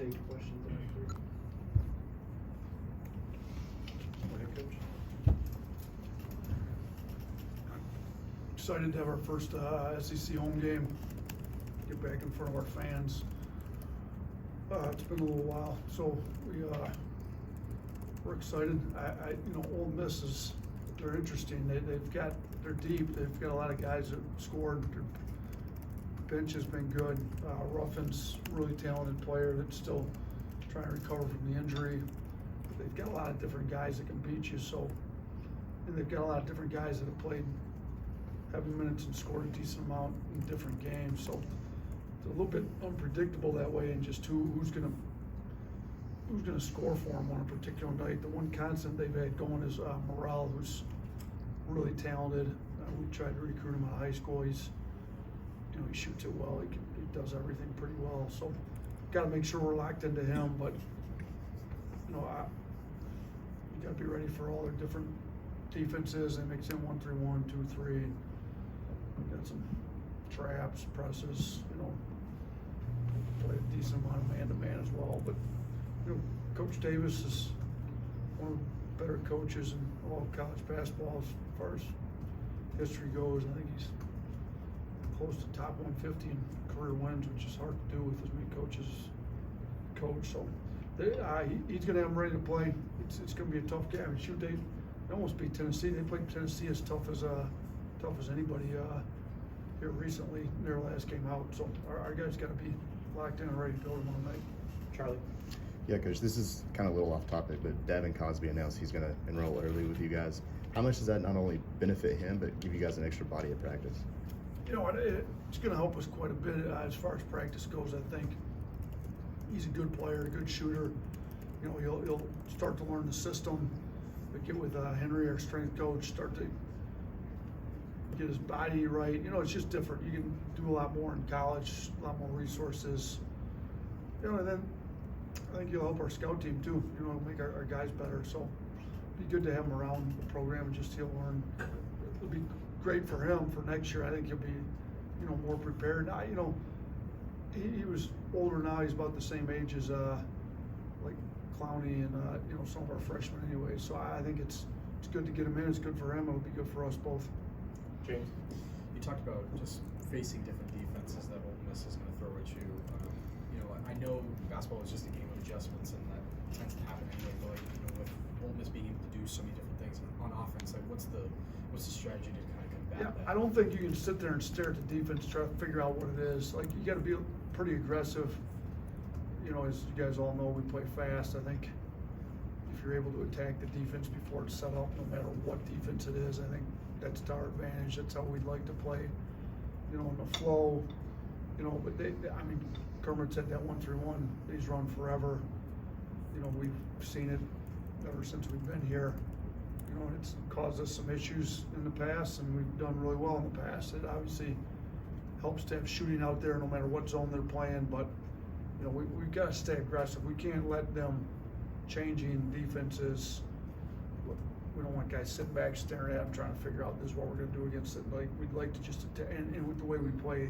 take questions after. Go ahead, Coach. Excited to have our first SEC home game, get back in front of our fans. It's been a little while, so we're excited. Ole Miss they're interesting. They're deep. They've got a lot of guys that scored. Their bench has been good. Ruffin's a really talented player that's still trying to recover from the injury. They've got a lot of different guys that can beat you. And they've got a lot of different guys that have played heavy minutes and scored a decent amount in different games. So it's a little bit unpredictable that way, and just who's gonna score for them on a particular night. The one constant they've had going is Morrell, who's really talented. We tried to recruit him out of high school. He shoots it well. He does everything pretty well. So got to make sure we're locked into him. But you got to be ready for all their different defenses. They mix in 1-3-1, 2-3. Got some traps, presses. Play a decent amount of man-to-man as well. But Coach Davis is one of the better coaches in all of college basketball as far as history goes. I think he's close to top 150 in career wins, which is hard to do with as many coaches coach. So he's going to have them ready to play. It's going to be a tough game. Shoot, they almost beat Tennessee. They played Tennessee as tough as anybody here recently in their last game out. So our guys got to be locked in and ready to go tomorrow night. Charlie. Yeah, Coach, this is kind of a little off topic, but Davin Cosby announced he's going to enroll early with you guys. How much does that not only benefit him, but give you guys an extra body of practice? It's going to help us quite a bit as far as practice goes, I think. He's a good player, a good shooter. He'll start to learn the system. But get with Henry, our strength coach, start to get his body right. It's just different. You can do a lot more in college, a lot more resources. And then I think he'll help our scout team too, make our guys better. So it'd be good to have him around the program and just he'll learn. It'll be great for him for next year. I think he'll be, more prepared. He was older now. He's about the same age as like Clowney and some of our freshmen anyway. So I think it's good to get him in. It's good for him. It'll be good for us both. James, you talked about just facing different defenses that Ole Miss is going to throw at you. I know basketball is just a game of adjustments, and that tends to happen anyway. But with Ole Miss being able to do so many different things on offense, what's the strategy to kind of combat that? I don't think you can sit there and stare at the defense, try to figure out what it is. You got to be pretty aggressive. As you guys all know, we play fast. I think if you're able to attack the defense before it's set up, no matter what defense it is, I think that's to our advantage. That's how we'd like to play. In the flow. But Kermit said that 1-3-1, he's run forever. We've seen it ever since we've been here. It's caused us some issues in the past, and we've done really well in the past. It obviously helps to have shooting out there no matter what zone they're playing, but we've got to stay aggressive. We can't let them changing defenses. We don't want guys sitting back staring at them trying to figure out this is what we're going to do against it. We'd like to just and with the way we play,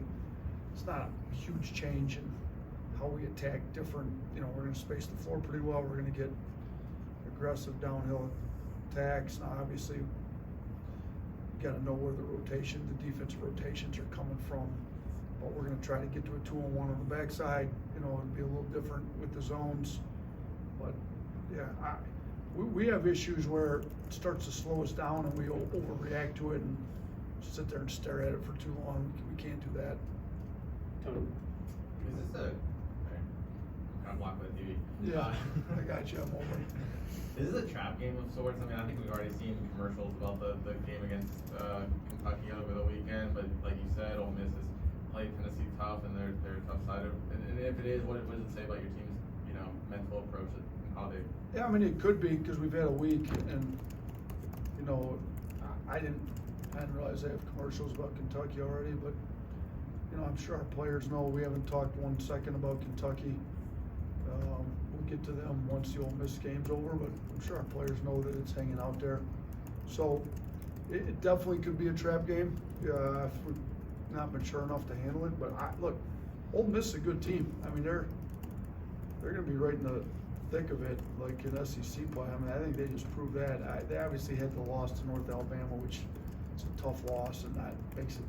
it's not a huge change in how we attack different. We're going to space the floor pretty well. We're going to get aggressive downhill attacks. Now, obviously, you got to know where the defensive rotations are coming from. But we're going to try to get to a 2-on-1 on the backside. It'll be a little different with the zones. But yeah, we have issues where it starts to slow us down and we overreact to it and sit there and stare at it for too long. We can't do that. Tony. Is this I'm blocked by the TV. Yeah, I got you. I'm over. Is this a trap game of sorts? I think we've already seen commercials about the game against Kentucky over the weekend, but like you said, Ole Miss has played Tennessee tough, and they're a tough side. And if it is, what does it say about your team's mental approach and how they? Yeah, it could be because we've had a week, and I didn't realize they have commercials about Kentucky already, but I'm sure our players know. We haven't talked 1 second about Kentucky. We'll get to them once the Ole Miss game's over, but I'm sure our players know that it's hanging out there. So it definitely could be a trap game if we're not mature enough to handle it. But look, Ole Miss is a good team. they're gonna be right in the thick of it, like in SEC play. I mean, I think they just proved that. They obviously had the loss to North Alabama, which is a tough loss, and that makes it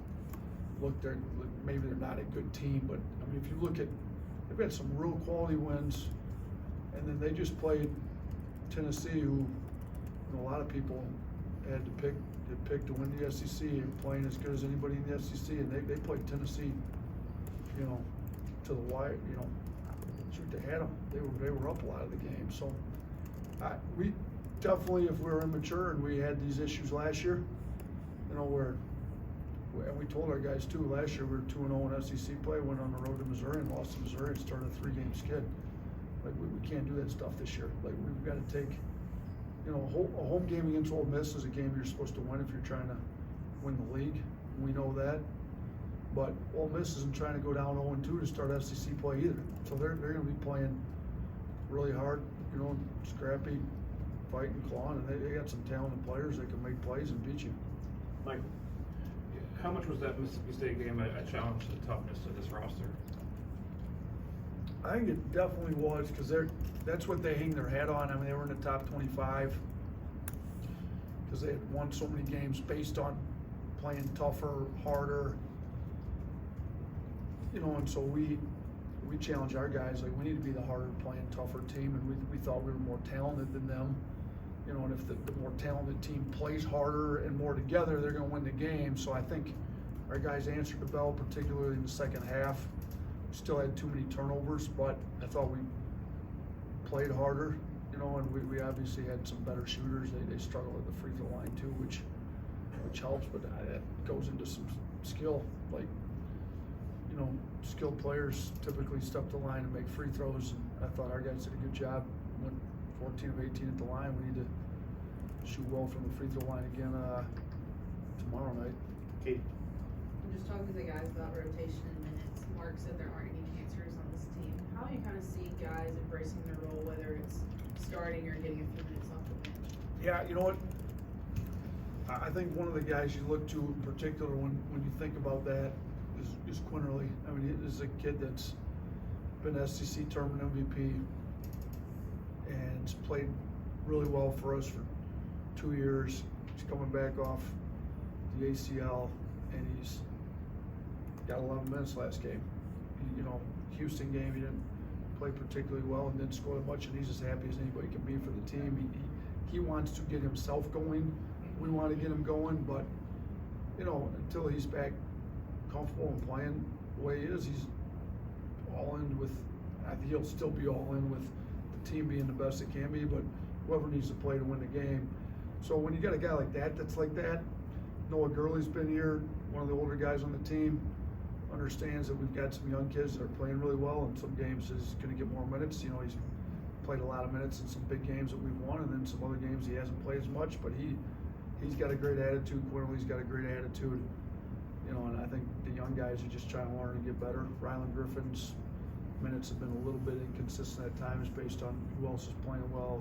look maybe they're not a good team. But I mean, if you look at, they've had some real quality wins, and then they just played Tennessee, who, you know, a lot of people had to pick to win the SEC and playing as good as anybody in the SEC, and they played Tennessee, you know, to the wire, you know. Shoot, they had them. They were up a lot of the game. So we definitely, if we were immature and we had these issues last year, you know, and we told our guys too, last year we were 2-0 in SEC play, went on the road to Missouri and lost to Missouri and started a 3-game skid. Like we can't do that stuff this year. Like we've got to take, you know, a home game against Ole Miss is a game you're supposed to win if you're trying to win the league. We know that. But Ole Miss isn't trying to go down 0-2 to start SEC play either. So they're going to be playing really hard, you know, scrappy, fighting, clawing, and they got some talented players that can make plays and beat you. Mike, how much was that Mississippi State game a challenge to the toughness of this roster? I think it definitely was, because that's what they hang their hat on. I mean, they were in the top 25 because they had won so many games based on playing tougher, harder. You know, and so we challenge our guys, like we need to be the harder playing, tougher team, and we thought we were more talented than them. You know, and if the more talented team plays harder and more together, they're going to win the game. So I think our guys answered the bell, particularly in the second half. We still had too many turnovers, but I thought we played harder, you know, and we obviously had some better shooters. They struggled at the free throw line too, which helps, but that goes into some skill. Like, you know, skilled players typically step the line and make free throws, and I thought our guys did a good job. Went 14 of 18 at the line. We need to shoot well from the free throw line again tomorrow night. Katie. I'm just talking to the guys about rotation and minutes. Mark said there aren't any cancers on this team. How do you kind of see guys embracing their role, whether it's starting or getting a few minutes off the bench? Yeah, you know what? I think one of the guys you look to in particular when you think about that is Quinterly. I mean, he is a kid that's been SEC tournament MVP and he's played really well for us for 2 years. He's coming back off the ACL and he's got 11 minutes last game. You know, Houston game, he didn't play particularly well and didn't score much, and he's as happy as anybody can be for the team. He wants to get himself going. We want to get him going, but you know, until he's back comfortable and playing the way he is, he's all in with. I think he'll still be all in with the team being the best it can be, but whoever needs to play to win the game. So when you got a guy like that that's like that, Noah Gurley's been here, one of the older guys on the team, understands that we've got some young kids that are playing really well, and some games is going to get more minutes. You know, he's played a lot of minutes in some big games that we've won, and then some other games he hasn't played as much, but he's got a great attitude. Quinterly's got a great attitude. You know, and I think the young guys are just trying to learn and get better. Rylan Griffin's minutes have been a little bit inconsistent at times based on who else is playing well,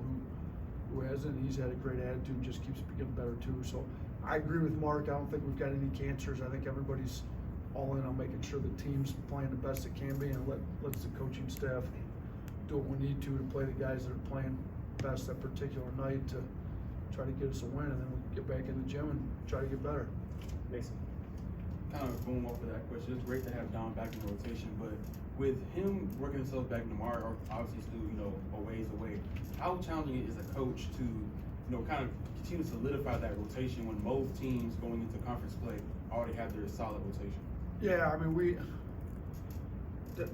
who hasn't. He's had a great attitude and just keeps getting better too. So I agree with Mark. I don't think we've got any cancers. I think everybody's all in on making sure the team's playing the best it can be, and lets the coaching staff do what we need to play the guys that are playing best that particular night to try to get us a win, and then we'll get back in the gym and try to get better. Mason. Kind of going off of that question, it's great to have Don back in the rotation, but with him working himself back in tomorrow, or obviously still, you know, a ways away, how challenging is a coach to, you know, kind of continue to solidify that rotation when most teams going into conference play already have their solid rotation? Yeah, I mean,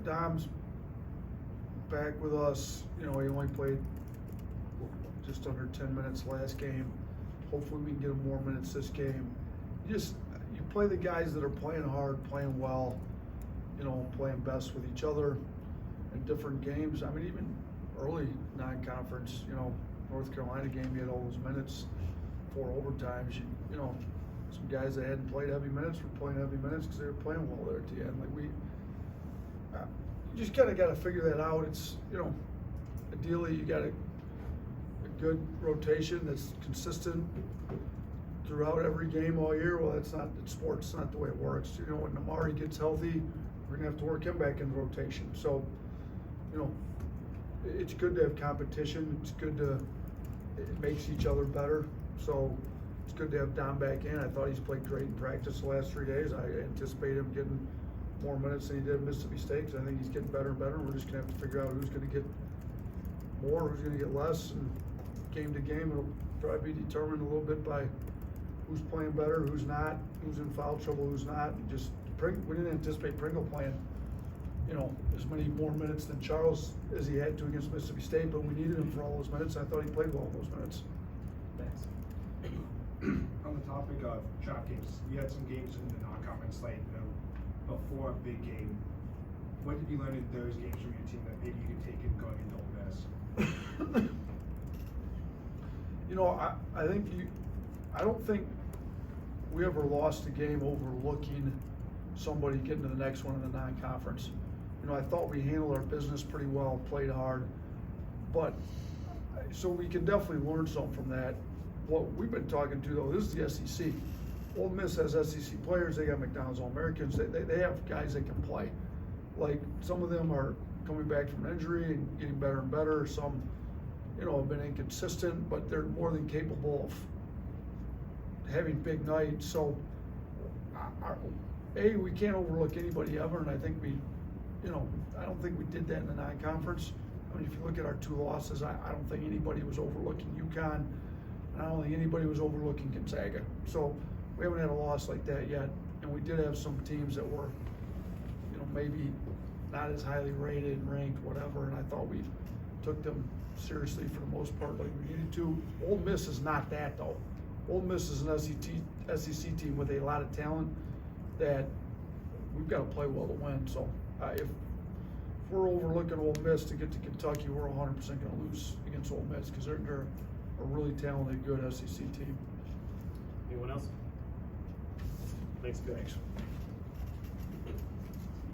Dom's back with us. You know, he only played just under 10 minutes last game. Hopefully we can get him more minutes this game. You play the guys that are playing hard, playing well, you know, playing best with each other in different games. I mean, even early non-conference, you know, North Carolina game, you had all those minutes, 4 overtimes. You know, some guys that hadn't played heavy minutes were playing heavy minutes because they were playing well there at the end. Like you just got to figure that out. It's, you know, ideally you got a good rotation that's consistent throughout every game all year. Well, it's sports. It's not the way it works. You know, when Amari gets healthy, we're gonna have to work him back in the rotation. So, you know, it's good to have competition. It's good to, it makes each other better. So it's good to have Don back in. I thought he's played great in practice the last 3 days. I anticipate him getting more minutes than he did at Mississippi State, 'cause I think he's getting better and better. We're just gonna have to figure out who's gonna get more, who's gonna get less, and game to game, it'll probably be determined a little bit by who's playing better, who's not, who's in foul trouble, who's not. And just we didn't anticipate Pringle playing, you know, as many more minutes than Charles as he had to against Mississippi State, but we needed him for all those minutes. I thought he played well those minutes. Thanks. On the topic of trap games, you had some games in the non-conference slate, before a big game. What did you learn in those games from your team that maybe you could take in going into Ole Miss? You know, I don't think we ever lost a game overlooking somebody getting to the next one in the non-conference. You know, I thought we handled our business pretty well, played hard, but so we can definitely learn something from that. What we've been talking to though, this is the SEC. Ole Miss has SEC players. They got McDonald's All-Americans. They have guys that can play. Like some of them are coming back from injury and getting better and better. Some, you know, have been inconsistent, but they're more than capable of having big nights. So, we can't overlook anybody ever, and I think we, you know, I don't think we did that in the non-conference. I mean, if you look at our 2 losses, I don't think anybody was overlooking UConn. I don't think anybody was overlooking Gonzaga. So we haven't had a loss like that yet, and we did have some teams that were, you know, maybe not as highly rated, ranked, whatever, and I thought we took them seriously for the most part like we needed to. Ole Miss is not that though. Ole Miss is an SEC team with a lot of talent that we've got to play well to win. So if we're overlooking Ole Miss to get to Kentucky, we're 100% going to lose against Ole Miss because they're a really talented, good SEC team. Anyone else? Thanks. Thanks.